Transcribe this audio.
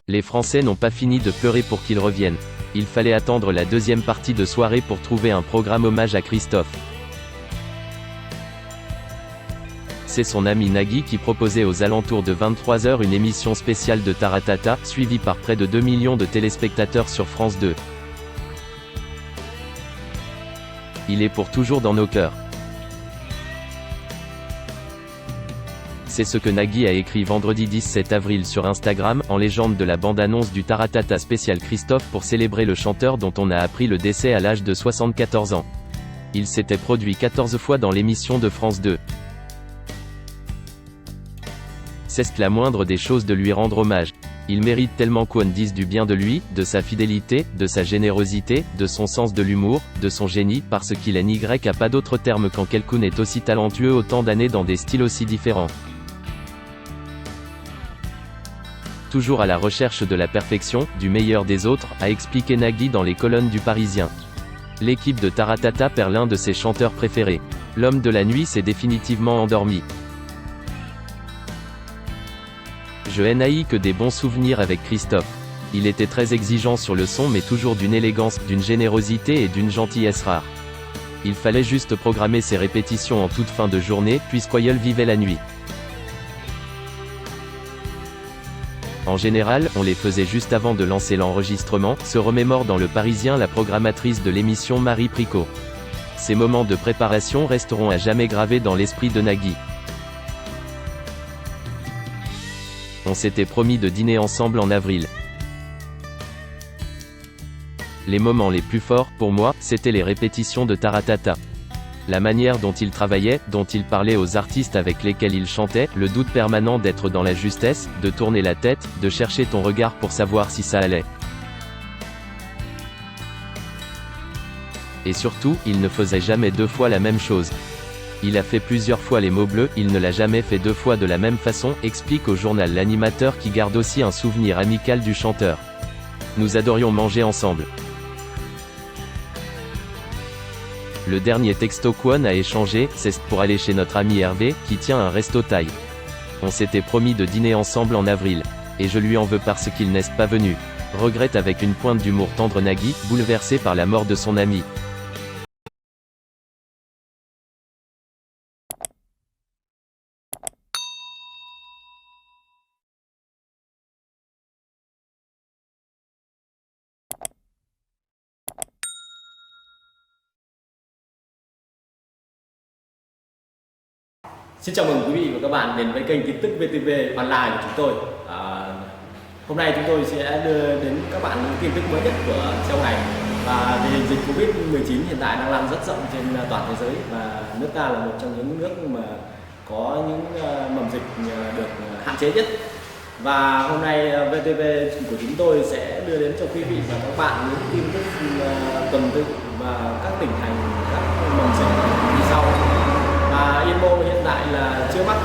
Les Français n'ont pas fini de pleurer pour qu'il revienne. Il fallait attendre la deuxième partie de soirée pour trouver un programme hommage à Christophe. C'est son ami Nagui qui proposait aux alentours de 23 h une émission spéciale de Taratata, suivie par près de 2 millions de téléspectateurs sur France 2. Il est pour toujours dans nos cœurs. C'est ce que Nagui a écrit vendredi 17 avril sur Instagram, en légende de la bande-annonce du Taratata spécial Christophe pour célébrer le chanteur dont on a appris le décès à l'âge de 74 ans. Il s'était produit 14 fois dans l'émission de France 2. C'est la moindre des choses de lui rendre hommage. Il mérite tellement qu'on dise du bien de lui, de sa fidélité, de sa générosité, de son sens de l'humour, de son génie, parce qu'il est Y a pas d'autre terme quand quelqu'un est aussi talentueux autant d'années dans des styles aussi différents. Toujours à la recherche de la perfection, du meilleur des autres, a expliqué Nagui dans les colonnes du Parisien. L'équipe de Taratata perd l'un de ses chanteurs préférés. L'homme de la nuit s'est définitivement endormi. Je n'ai que des bons souvenirs avec Christophe. Il était très exigeant sur le son mais toujours d'une élégance, d'une générosité et d'une gentillesse rare. Il fallait juste programmer ses répétitions en toute fin de journée, puisqu'Oyeul vivait la nuit. En général, on les faisait juste avant de lancer l'enregistrement, se remémore dans le Parisien la programmatrice de l'émission Marie Pricot. Ces moments de préparation resteront à jamais gravés dans l'esprit de Nagui. On s'était promis de dîner ensemble en avril. Les moments les plus forts, pour moi, c'étaient les répétitions de Taratata. La manière dont il travaillait, dont il parlait aux artistes avec lesquels il chantait, le doute permanent d'être dans la justesse, de tourner la tête, de chercher ton regard pour savoir si ça allait. Et surtout, il ne faisait jamais deux fois la même chose. Il a fait plusieurs fois les mots bleus, il ne l'a jamais fait deux fois de la même façon, explique au journal l'animateur qui garde aussi un souvenir amical du chanteur. Nous adorions manger ensemble. Le dernier texto qu'on a échangé, c'est pour aller chez notre ami Hervé, qui tient un resto thaï. On s'était promis de dîner ensemble en avril. Et je lui en veux parce qu'il n'est pas venu. Regrette avec une pointe d'humour tendre Nagui, bouleversé par la mort de son ami. Xin chào mừng quý vị và các bạn đến với kênh tin tức VTV Online của chúng tôi. Hôm nay chúng tôi sẽ đưa đến các bạn những tin tức mới nhất của trong ngày. Và tình hình dịch Covid-19 hiện tại đang lan rất rộng trên toàn thế giới và nước ta là một trong những nước mà có những mầm dịch được hạn chế nhất. Và hôm nay VTV của chúng tôi sẽ đưa đến cho quý vị và các bạn những tin tức tuần tự và các tỉnh thành, các mầm dịch như sau. Yên Mô hiện tại là chưa mắc